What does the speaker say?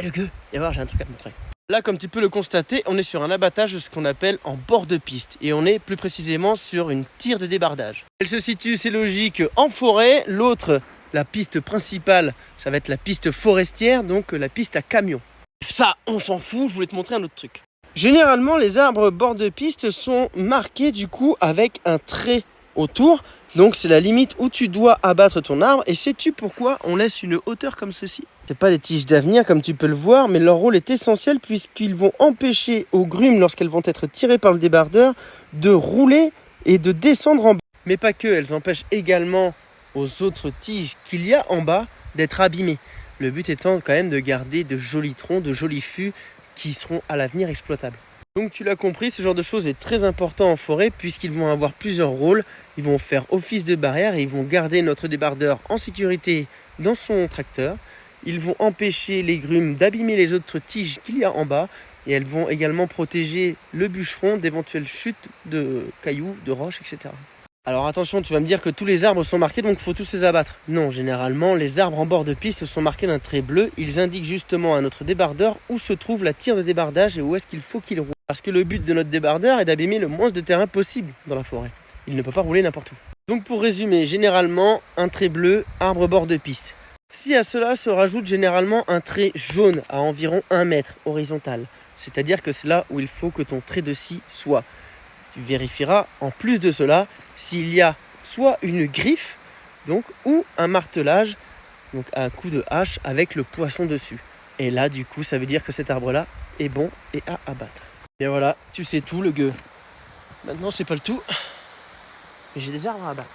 le gueux, viens voir, j'ai un truc à te montrer. Là, comme tu peux le constater, on est sur un abattage, ce qu'on appelle en bord de piste. Et on est plus précisément sur une tire de débardage. Elle se situe, c'est logique, en forêt. L'autre, la piste principale, ça va être la piste forestière, donc la piste à camion. Ça, on s'en fout, je voulais te montrer un autre truc. Généralement, les arbres bord de piste sont marqués du coup avec un trait autour. Donc c'est la limite où tu dois abattre ton arbre. Et sais-tu pourquoi on laisse une hauteur comme ceci ? C'est pas des tiges d'avenir comme tu peux le voir, mais leur rôle est essentiel puisqu'ils vont empêcher aux grumes, lorsqu'elles vont être tirées par le débardeur, de rouler et de descendre en bas. Mais pas que, elles empêchent également aux autres tiges qu'il y a en bas d'être abîmées. Le but étant quand même de garder de jolis troncs, de jolis fûts qui seront à l'avenir exploitables. Donc tu l'as compris, ce genre de choses est très important en forêt puisqu'ils vont avoir plusieurs rôles. Ils vont faire office de barrière et ils vont garder notre débardeur en sécurité dans son tracteur. Ils vont empêcher les grumes d'abîmer les autres tiges qu'il y a en bas. Et elles vont également protéger le bûcheron d'éventuelles chutes de cailloux, de roches, etc. Alors attention, tu vas me dire que tous les arbres sont marqués, donc il faut tous les abattre. Non, généralement, les arbres en bord de piste sont marqués d'un trait bleu. Ils indiquent justement à notre débardeur où se trouve la tire de débardage et où est-ce qu'il faut qu'il roule. Parce que le but de notre débardeur est d'abîmer le moins de terrain possible dans la forêt. Il ne peut pas rouler n'importe où. Donc pour résumer, généralement, un trait bleu, arbre bord de piste. Si à cela se rajoute généralement un trait jaune à environ 1 mètre horizontal, c'est-à-dire que c'est là où il faut que ton trait de scie soit. Tu vérifieras en plus de cela s'il y a soit une griffe donc, ou un martelage, donc un coup de hache avec le poisson dessus. Et là du coup ça veut dire que cet arbre-là est bon et à abattre. Et voilà, tu sais tout le gueux. Maintenant c'est pas le tout, mais j'ai des arbres à abattre.